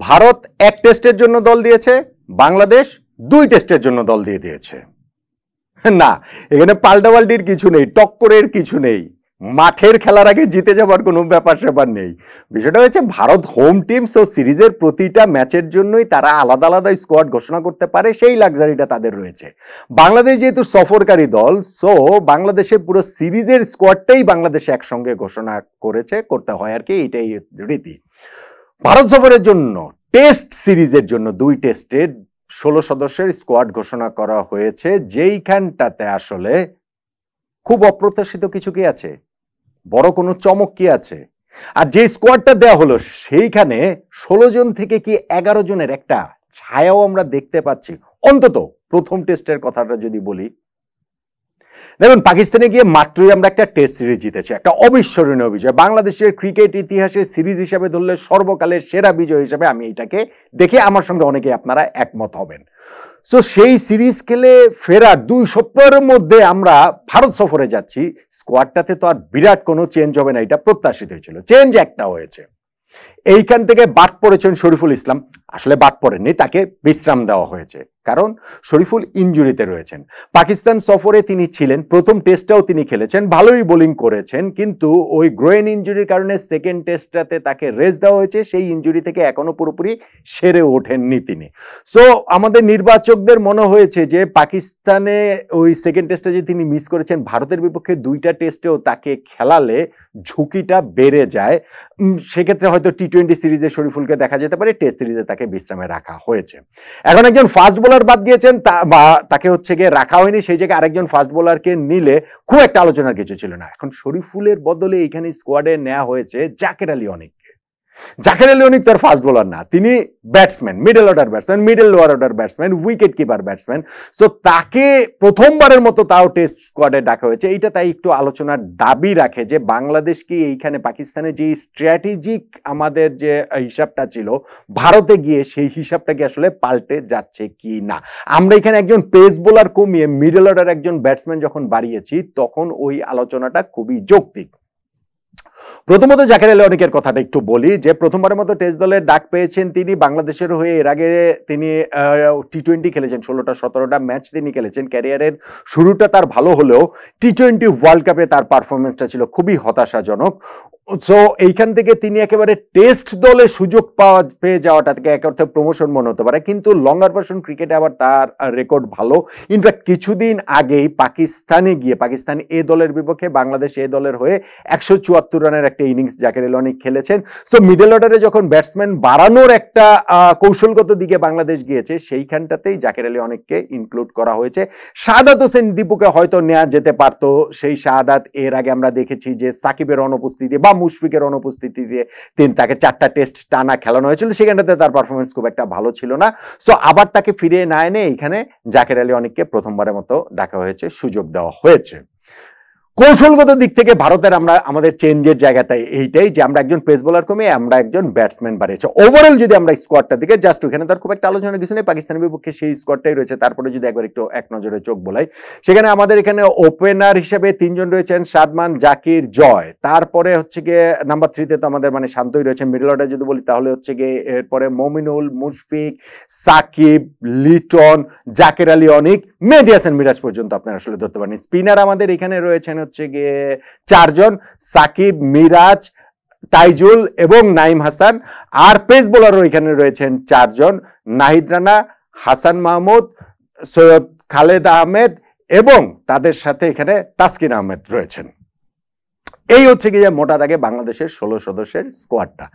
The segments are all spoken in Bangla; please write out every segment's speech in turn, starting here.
ভারত এক টেস্টের জন্য দল দিয়েছে, বাংলাদেশ 2 টেস্টের জন্য দল দিয়ে দিয়েছে। না, এখানে পাল্টাপাল্টির কিছু নেই, টক্করের কিছু নেই, মাঠের খেলার আগে জিতে যাবার কোনো ব্যাপার স্যাপার নেই। বিষয়টা হচ্ছে ভারত হোম টিম, সো সিরিজের প্রতিটা ম্যাচের জন্যই তারা আলাদা আলাদা স্কোয়াড ঘোষণা করতে পারে, সেই লাক্সারিটা তাদের রয়েছে। বাংলাদেশ যেহেতু সফরকারী দল, সো বাংলাদেশের পুরো সিরিজের স্কোয়াডটাই বাংলাদেশ একসঙ্গে ঘোষণা করতে হয় আর কি, এটাই রীতি। ভারত সফরের জন্য টেস্ট সিরিজের জন্য 2 টেস্টের 16 সদস্যের স্কোয়াড ঘোষণা করা হয়েছে, যেইখানটাতে আসলে খুব অপ্রত্যাশিত কিছু কি আছে, বড় কোনো চমক কি আছে? আর যে স্কোয়াডটা দেওয়া হলো সেইখানে 16 জন থেকে কি 11 জনের একটা ছায়াও আমরা দেখতে পাচ্ছি, অন্তত প্রথম টেস্টের কথাটা যদি বলি। দেখুন, পাকিস্তানে গিয়ে মাত্রই আমরা একটা টেস্ট সিরিজ জিতেছি, একটা অবিস্মরণীয় বিজয়। বাংলাদেশের ক্রিকেট ইতিহাসে সিরিজ হিসাবে ধরলে সর্বকালের সেরা বিজয় হিসাবে আমি এটাকে দেখে, আমার সঙ্গে অনেকে আপনারা একমত হবেন। সো সেই সিরিজ খেলে ফেরার 2 সপ্তাহের মধ্যে আমরা ভারত সফরে যাচ্ছি, স্কোয়াডটাতে তো আর বিরাট কোনো চেঞ্জ হবে না, এটা প্রত্যাশিত হয়েছিল। চেঞ্জ একটা হয়েছে, এইখান থেকে বাদ পড়েছেন শরীফুল ইসলাম। আসলে বাদ পড়েননি, তাকে বিশ্রাম দেওয়া হয়েছে, কারণ শরীফুল ইনজুরিতে রয়েছেন। পাকিস্তান সফরে তিনি ছিলেন, প্রথম টেস্টটাও তিনি খেলেছেন, ভালোই বোলিং করেছেন, কিন্তু ওই গ্রোয়েন ইনজুরির কারণে সেকেন্ড টেস্টটাতে তাকে রেস্ট দেওয়া হয়েছে। সেই ইনজুরি থেকে এখনো পুরোপুরি সেরে ওঠেননি তিনি। সো আমাদের নির্বাচকদের মনে হয়েছে যে পাকিস্তানে ওই সেকেন্ড টেস্টে যে তিনি মিস করেছেন, ভারতের বিপক্ষে 2টা টেস্টেও তাকে খেলালে ঝুঁকিটা বেড়ে যায়, সেক্ষেত্রে হয়তো টি-20 সিরিজে শরীফুলকে দেখা যেতে পারে, টেস্ট সিরিজে তাকে বিশ্রামে রাখা হয়েছে। এখন একজন ফাস্ট বোলার বাদ গিয়েছেন, তাকে হচ্ছে গিয়ে রাখা হয়নি, সেই জায়গায় আরেকজন ফাস্ট বোলারকে নিলে খুব একটা আলোচনার কিছু ছিল না। এখন শরীফুলের বদলে এখানে স্কোয়াডে নেওয়া হয়েছে জাকের আলী অনিক। জাকের আলী অনিক তার ফাস্ট বোলার না, তিনি batsman, middle order batsman, middle lower order batsman, wicket keeper batsman. So তাকে প্রথমবারের মতো তাও টেস্ট স্কোয়াডে ডাকা হয়েছে। এইটা তাই একটু আলোচনার দাবি রাখে যে বাংলাদেশ কি এইখানে পাকিস্তানের যে স্ট্র্যাটেজিক আমাদের যে হিসাবটা ছিল ভারতে গিয়ে, সেই হিসাবটা কি আসলে পাল্টে যাচ্ছে কি না। আমরা এখানে একজন পেস বোলার কমিয়ে মিডল অর্ডার একজন ব্যাটসম্যান যখন বাড়িয়েছি, তখন ওই আলোচনাটা খুবই যৌক্তিক। প্রথমত জাকের আলী অনিকের কথাটা একটু বলি, যে প্রথমবারের মতো টেস্ট দলের ডাক পেয়েছেন তিনি বাংলাদেশের হয়ে। এর আগে তিনি টি-20 খেলেছেন, 16টা 17টা ম্যাচ তিনি খেলেছেন। ক্যারিয়ারের শুরুটা তার ভালো হলেও টি-20 ওয়ার্ল্ড কাপে তার পারফরমেন্সটা ছিল খুবই হতাশাজনক। সো এইখান থেকে তিনি একেবারে টেস্ট দলে সুযোগ পেয়ে যাওয়াটা থেকে এক অর্থে প্রমোশন মনে হতে পারে, কিন্তু লঙ্গার ভার্সন ক্রিকেটে আবার তার রেকর্ড ভালো। ইনফ্যাক্ট কিছুদিন আগেই পাকিস্তানে গিয়ে পাকিস্তান এ দলের বিপক্ষে বাংলাদেশ এ দলের হয়ে 174 রানের একটা ইনিংস জাকের আলী অনিক খেলেছেন। সো মিডল অর্ডারে যখন ব্যাটসম্যান বাড়ানোর একটা কৌশলগত দিকে বাংলাদেশ গিয়েছে, সেইখানটাতেই জাকের আলী অনিককে ইনক্লুড করা হয়েছে। শাহাদাত হোসেন দীপুকে হয়তো নেওয়া যেতে পারত, সেই শাহাদাত এর আগে আমরা দেখেছি যে সাকিবের অনুপস্থিতি বা মুশফিকের অনুপস্থিতিতে তাকে 4টা টেস্ট টানা খেলানো হয়েছিল, সেখানটাতে তার পারফরমেন্স খুব একটা ভালো ছিল না। সো আবার তাকে ফিরিয়ে না এনে এখানে জাকের আলী অনিককে প্রথমবারের মতো ডাকা হয়েছে, সুযোগ দেওয়া হয়েছে। কৌশলগত দিক থেকে ভারতের আমাদের চেঞ্জের জায়গাটাই এইটাই যে আমরা একজন পেস বোলার কমিয়ে আমরা একজন ব্যাটসম্যান বাড়িয়েছি। ওভারঅল যদি আমরা স্কোয়াডটা দিকে জাস্ট ওখানে তার খুব একটা আলোচনার কিছু নেই, পাকিস্তানের বিপক্ষে সেই স্কোয়াডটাই রয়েছে। তারপরে যদি একবার একটু এক নজরে চোখ বোলাই, সেখানে আমাদের এখানে ওপেনার হিসেবে 3 জন রয়েছেন, সাদমান, জাকির, জয়। তারপরে হচ্ছে গিয়ে নাম্বার 3তে তো আমাদের মানে শান্তই রয়েছে। মিডল অর্ডার যদি বলি তাহলে হচ্ছে গিয়ে এরপরে মমিনুল, মুশফিক, সাকিব, লিটন, জাকের আলী অনিক, মেহেদী হাসান মিরাজ পর্যন্ত আপনারা আসলে ধরতে পারেন। স্পিনার আমাদের এখানে রয়েছেন হচ্ছে গিয়ে 4 জন, সাকিব, মিরাজ, তাইজুল এবং নাইম হাসান। আর পেস বোলারও এখানে রয়েছেন 4 জন, নাহিদ রানা, হাসান মাহমুদ, সৈয়দ খালেদ আহমেদ এবং তাদের সাথে এখানে তাসকিন আহমেদ রয়েছেন। এই হচ্ছে কি যে মোটা দাগে বাংলাদেশের 16 সদস্যের স্কোয়াডটা।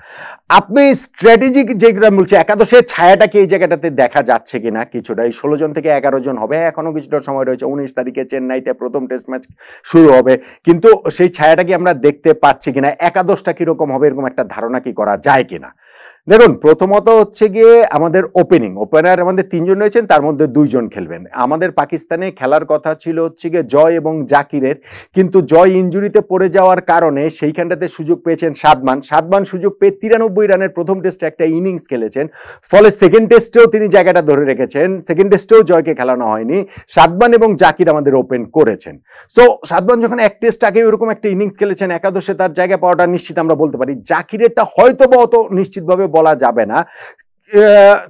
আপনি স্ট্র্যাটেজিক যেগুলো বলছি, একাদশের ছায়াটাকে এই জায়গাটাতে দেখা যাচ্ছে কিনা কিছুটা। এই 16 জন থেকে 11 জন হবে, এখনো কিছুটা সময় রয়েছে। 19 তারিখে চেন্নাইতে প্রথম টেস্ট ম্যাচ শুরু হবে, কিন্তু সেই ছায়াটা কি আমরা দেখতে পাচ্ছি কিনা, একাদশটা কিরকম হবে এরকম একটা ধারণা কি করা যায় কিনা। দেখুন, প্রথমত হচ্ছে গিয়ে আমাদের ওপেনার আমাদের 3 জন রয়েছেন, তার মধ্যে 2 জন খেলবেন। আমাদের পাকিস্তানে খেলার কথা ছিল হচ্ছে গিয়ে জয় এবং জাকিরের, কিন্তু জয় ইনজুরিতে পড়ে যাওয়ার কারণে সেইখানটাতে সুযোগ পেয়েছেন সাদমান সুযোগ পেয়ে 93 রানের প্রথম টেস্টে একটা ইনিংস খেলেছেন, ফলে সেকেন্ড টেস্টেও তিনি জায়গাটা ধরে রেখেছেন। সেকেন্ড টেস্টেও জয়কে খেলানো হয়নি, সাদমান এবং জাকির আমাদের ওপেন করেছেন। সো সাদমান যখন এক টেস্ট আগে ওরকম একটা ইনিংস খেলেছেন, একাদশে তার জায়গা পাওয়াটা নিশ্চিত আমরা বলতে পারি। জাকিরেরটা হয়তো বা অত নিশ্চিতভাবে বলা যাবে না।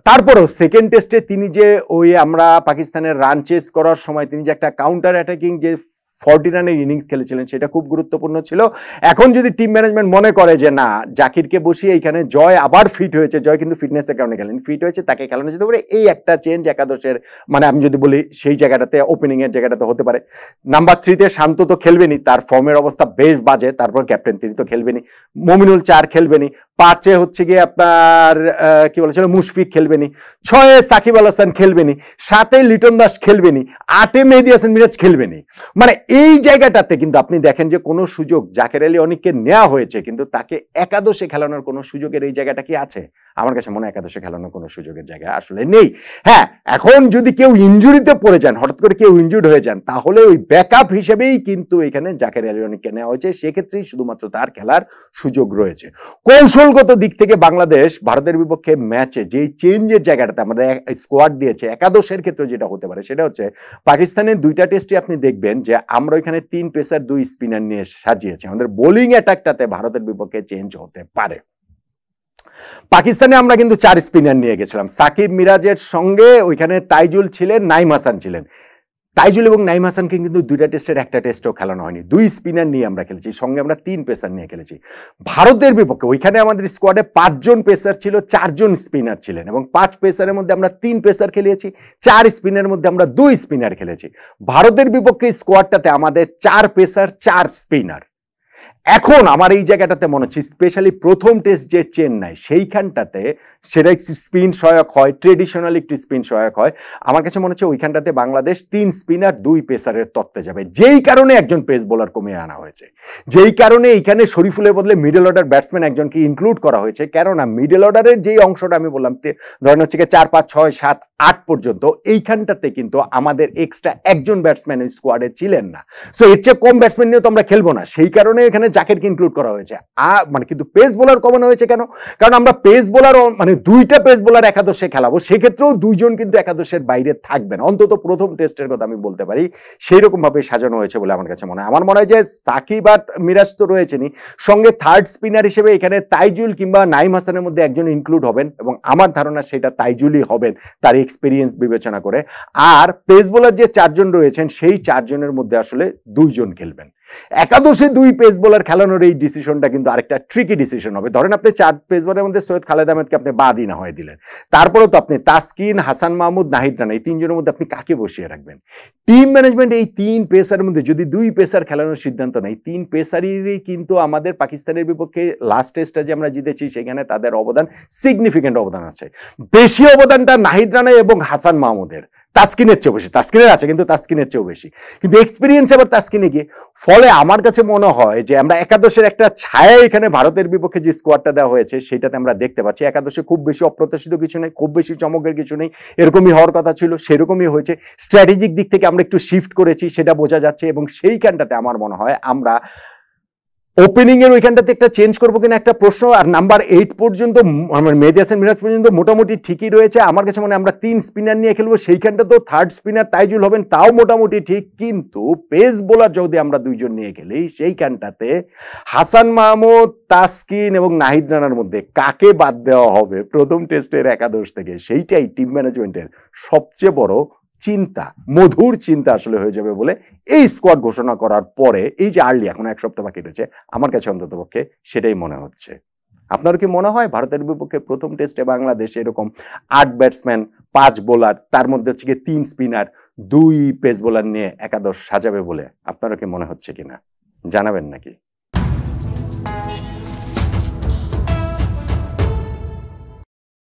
তারপরেও সেকেন্ড টেস্টে তিনি যে ওই আমরা পাকিস্তানের রান চেস করার সময় তিনি যে একটা কাউন্টার অ্যাটাকিং যে 40 রানের ইনিংস খেলেছিলেন সেটা খুব গুরুত্বপূর্ণ ছিল। এখন যদি টিম ম্যানেজমেন্ট মনে করে যে না, জাকিরকে বসিয়ে এইখানে জয় আবার ফিট হয়েছে, জয় কিন্তু ফিটনেসের কারণে খেলেন, ফিট হয়েছে, তাকে খেলানো যেতে পারে, এই একটা চেঞ্জ একাদশের মানে আমি যদি বলি সেই জায়গাটাতে ওপেনিং এর জায়গাটাতে হতে পারে। নাম্বার 3-তে শান্ত তো খেলবেনি, তার ফর্মের অবস্থা বেশ বাজে, তারপর ক্যাপ্টেন তিনি তো খেলবেনি, মমিনুল 4 খেলবেনি, 5-এ হচ্ছে গিয়ে আপনার কি বলেছিল মুশফিক খেলবেনি, 6-এ সাকিব আল হাসান খেলবেনি, 7-এ লিটন দাস খেলবেনি, 8-এ মেহেদী হাসান মিরাজ খেলবেনি। মানে এই জায়গাটাতে কিন্তু আপনি দেখেন যে কোনো সুযোগ জাকের আলী অনেককে নেওয়া হয়েছে, কিন্তু তাকে একাদশে খেলানোর কোনো সুযোগের এই জায়গাটা কি আছে? আমার কাছে মনে হয় একাদশে খেলানোর কোনো সুযোগের জায়গা আসলে নেই। হ্যাঁ, এখন যদি কেউ ইনজুরিতে পড়ে যান, হঠাৎ করে কেউ ইনজুর্ড হয়ে যান, তাহলে ওই ব্যাকআপ হিসেবেই কিন্তু এখানে জাকের আলী অনেককে নেওয়া হয়েছে, সেক্ষেত্রেই শুধুমাত্র তার খেলার সুযোগ রয়েছে। কৌশলগত দিক থেকে বাংলাদেশ ভারতের বিপক্ষে ম্যাচে যে চেঞ্জের জায়গাটাতে আমাদের স্কোয়াড দিয়েছে, একাদশের ক্ষেত্রে যেটা হতে পারে সেটা হচ্ছে পাকিস্তানের 2টা টেস্টে আপনি দেখবেন যে আমরা ওইখানে 3 পেসার 2 স্পিনার নিয়ে সাজিয়েছি। আমাদের বোলিং অ্যাটাকটাতে ভারতের বিপক্ষে চেঞ্জ হতে পারে। পাকিস্তানে আমরা কিন্তু 4 স্পিনার নিয়ে গেছিলাম, সাকিব মিরাজের সঙ্গে ওইখানে তাইজুল ছিলেন, নাইম হাসান ছিলেন। তাইজুল এবং নাইম হাসানকে কিন্তু 2টা টেস্টের একটা টেস্টও খেলানো হয়নি, 2 স্পিনার নিয়ে আমরা খেলেছি, সঙ্গে আমরা 3 পেসার নিয়ে খেলেছি। ভারতের বিপক্ষে ওইখানে আমাদের স্কোয়াডে 5 জন পেসার ছিল, 4 জন স্পিনার ছিলেন, এবং 5 পেসারের মধ্যে আমরা 3 পেসার খেলেছি, 4 স্পিনারের মধ্যে আমরা 2 স্পিনার খেলেছি। ভারতের বিপক্ষে স্কোয়াডটাতে আমাদের 4 পেসার 4 স্পিনার। এখন আমার এই জায়গাটাতে মনে হচ্ছে স্পেশালি প্রথম টেস্ট যে চেন্নাই, সেইখানটাতে সেটা স্পিন সহায়ক হয়, ট্রেডিশনাল একটু স্পিন সহায়ক হয়। আমার কাছে মনে হচ্ছে ওইখানটাতে বাংলাদেশ 3 স্পিনার 2 পেসারের তত্ত্বে যাবে, যেই কারণে একজন পেস বোলার কমিয়ে আনা হয়েছে, যেই কারণে এইখানে শরীফুলের বদলে মিডল অর্ডার ব্যাটসম্যান একজনকে ইনক্লুড করা হয়েছে। কেননা মিডল অর্ডারের যেই অংশটা আমি বললাম ধরেন হচ্ছে 4, 5, 6, 7, 8 পর্যন্ত, এইখানটাতে কিন্তু আমাদের এক্সট্রা একজন ব্যাটসম্যান ওই স্কোয়াডে ছিলেন না। সো এর চেয়ে কম ব্যাটসম্যান নিয়ে তো আমরা খেলবো না, সেই কারণে এখানে জাকেরকে ইনক্লুড করা হয়েছে। মানে কিন্তু পেস বোলার কমানো হয়েছে কেন? কারণ আমরা পেস বোলার মানে 2টা পেস বোলার একাদশে খেলাবো, সেক্ষেত্রেও 2 জন কিন্তু একাদশের বাইরে থাকবেন, অন্তত প্রথম টেস্টের কথা আমি বলতে পারি সেই রকম ভাবে সাজানো হয়েছে বলে আমার কাছে মনে হয়। আমার মনে হয় যে সাকিব আর মিরাজ তো রয়েছেনই, সঙ্গে 3rd স্পিনার হিসেবে এখানে তাইজুল কিংবা নাইম হাসানের মধ্যে একজন ইনক্লুড হবেন, এবং আমার ধারণা সেটা তাইজুলই হবেন তার এক্সপিরিয়েন্স বিবেচনা করে। আর পেস বোলার যে 4 জন রয়েছেন সেই 4 জনের মধ্যে আসলে 2 জন খেলবেন। একাদশে 2 পেস বোলার খেলানোর এই ডিসিশনটা কিন্তু আরেকটা ট্রিকি ডিসিশন হবে। ধরেন আপনি 4 পেস বোলারের মধ্যে সৈয়দ খালেদ আহমেদকে আপনি বাদই না হয়ে দিলেন, তারপরেও তো আপনি তাসকিন, হাসান মাহমুদ, নাহিদ রানা, এই 3 জনের মধ্যে আপনি কাকে বসিয়ে রাখবেন? টিম ম্যানেজমেন্ট এই 3 পেসারের মধ্যে যদি 2 পেসার খেলানোর সিদ্ধান্ত নেয়, 3 পেসারেরই কিন্তু আমাদের পাকিস্তানের বিপক্ষে লাস্ট টেস্টটা যে আমরা জিতেছি সেখানে তাদের অবদান সিগনিফিকেন্ট অবদান আছে। বেশি অবদানটা নাহিদ রানা এবং হাসান মাহমুদের, তাসকিনের চেয়েও বেশি, তাসকিনের আছে কিন্তু তাসকিনের চেয়েও বেশি, কিন্তু এক্সপিরিয়েন্স আবার তাসকিনে গিয়ে। ফলে আমার কাছে মনে হয় যে আমরা একাদশের একটা ছায়া এখানে ভারতের বিপক্ষে যে স্কোয়াডটা দেওয়া হয়েছে সেটাতে আমরা দেখতে পাচ্ছি। একাদশে খুব বেশি অপ্রত্যাশিত কিছু নেই, খুব বেশি চমকের কিছু নেই, এরকমই হওয়ার কথা ছিল, সেরকমই হয়েছে। স্ট্র্যাটেজিক দিক থেকে আমরা একটু শিফট করেছি সেটা বোঝা যাচ্ছে, এবং সেইখানটাতে আমার মনে হয় আমরা ওপেনিং এর ওইখানটাতে একটা চেঞ্জ করবো কিনা একটা প্রশ্ন। আর নাম্বার 8 পর্যন্ত মেহেদী হাসান মিরাজ পর্যন্ত মোটামুটি ঠিকই রয়েছে। আমার কাছে মনে হয় আমরা 3 স্পিনার নিয়ে খেলবো, সেইখানটা তো 3rd স্পিনার তাইজুল হবেন, তাও মোটামুটি ঠিক। কিন্তু পেস বোলার যদি আমরা 2 জন নিয়ে খেলি, সেইখানটাতে হাসান মাহমুদ, তাসকিন এবং নাহিদ রানার মধ্যে কাকে বাদ দেওয়া হবে প্রথম টেস্টের একাদশ থেকে, সেইটাই টিম ম্যানেজমেন্টের সবচেয়ে বড় চিন্তা, মধুর চিন্তা আসলে হয়ে যাবে বলে এই স্কোয়াড ঘোষণা করার পরে, এই যে আর্লি এখন 1 সপ্তাহ বাকি রয়েছে, আমার কাছে অন্ততপক্ষে সেটাই মনে হচ্ছে। আপনার কি মনে হয় ভারতের বিপক্ষে প্রথম টেস্টে বাংলাদেশ এরকম 8 ব্যাটসম্যান 5 বোলার, তার মধ্যে হচ্ছে 3 স্পিনার 2 পেস বোলার নিয়ে একাদশ সাজাবে বলে আপনারা কি মনে হচ্ছে কিনা? জানাবেন নাকি?